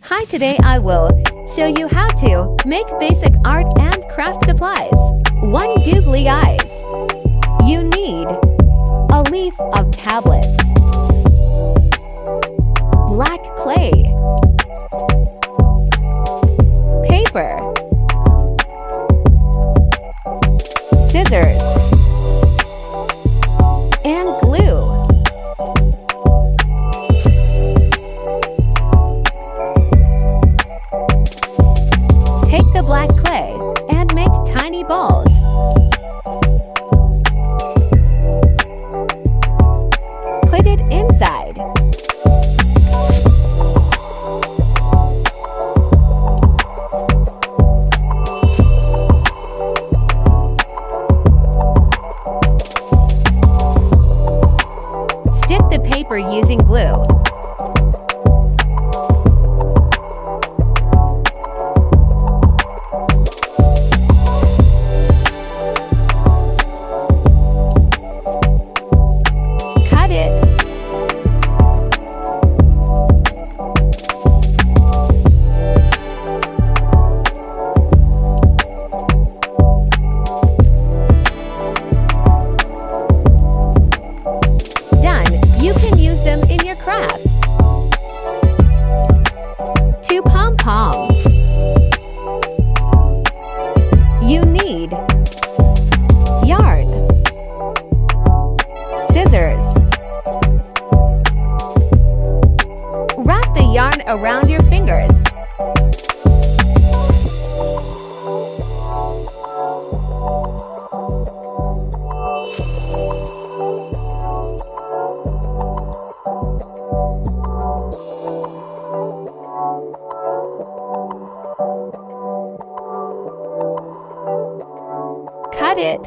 Hi, today I will show you how to make basic art and craft supplies. 1 googly eyes. You need a leaf of tablets, black clay, paper, scissors, and glue. Take the black clay and make tiny balls. Put it inside. Stick the paper using glue. Cut it. You can use them in your craft. 2 pom-poms. You need yarn, scissors. Wrap the yarn around your fingers. Cut it.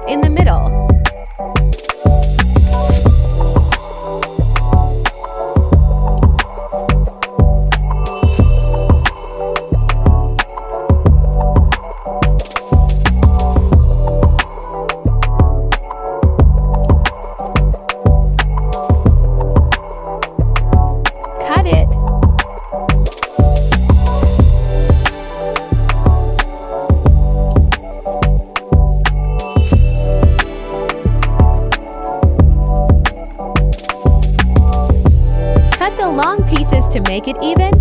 In the middle. Cut it. Cut the long pieces to make it even.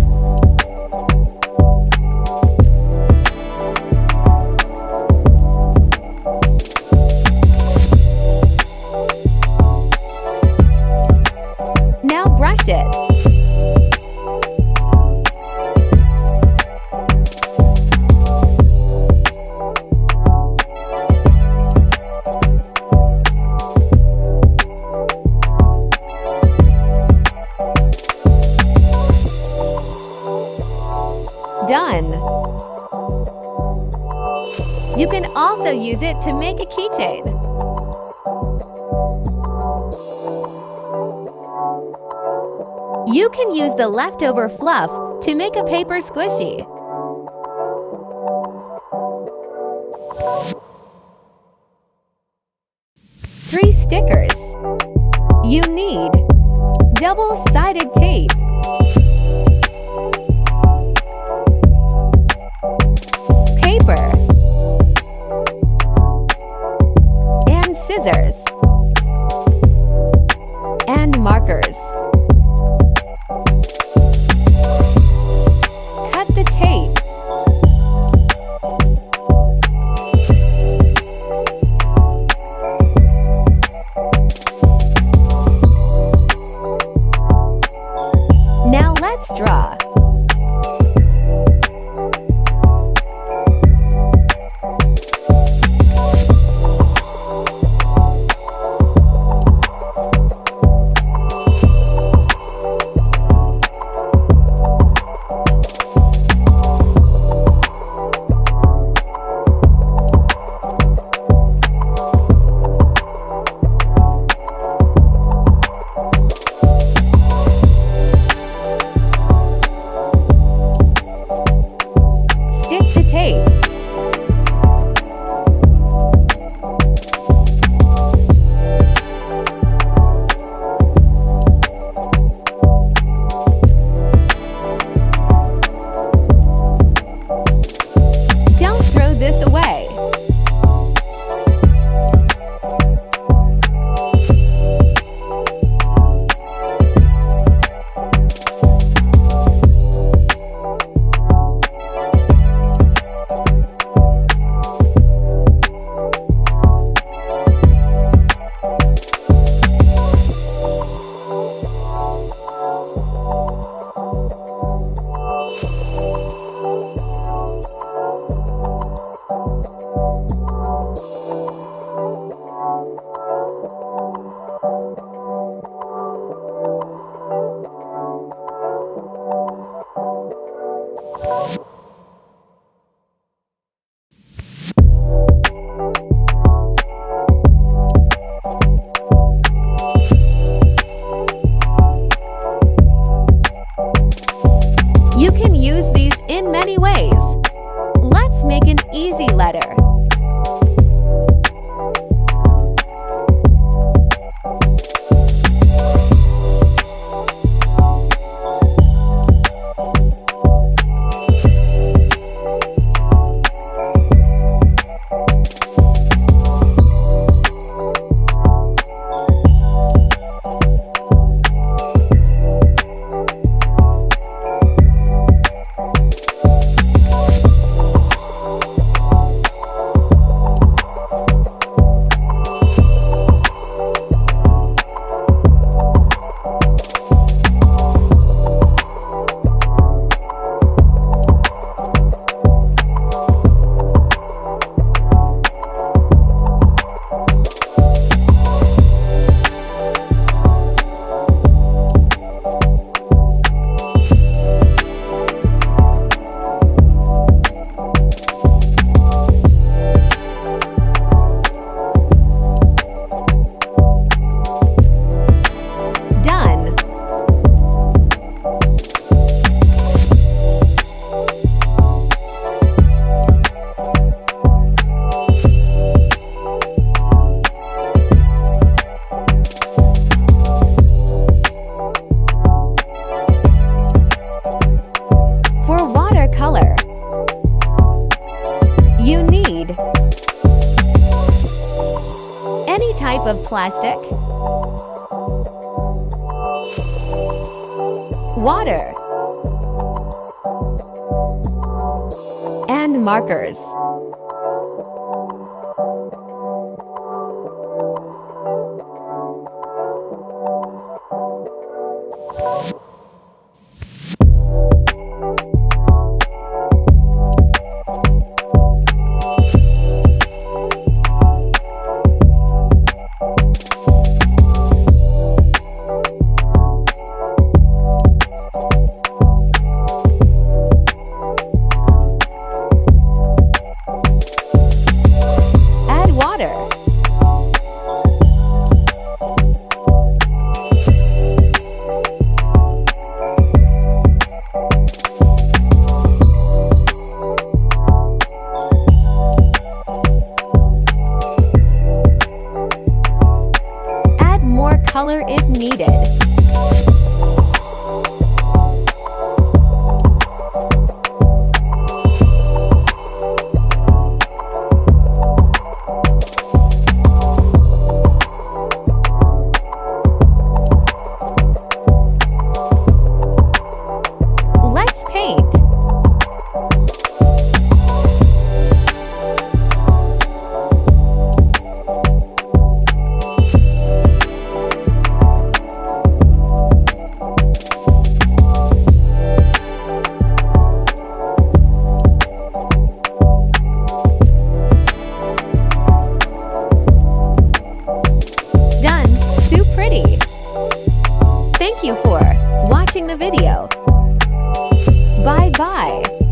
Now brush it. Done. You can also use it to make a keychain. You can use the leftover fluff to make a paper squishy. Three stickers. You need double-sided tape, paper, and scissors, and markers. Cut the tape. tape. Don't throw this away. You can use these in many ways. Let's make an easy letter. Color. You need any type of plastic, water, and markers. Color if needed. Let's paint. Thank you for watching the video. Bye-bye.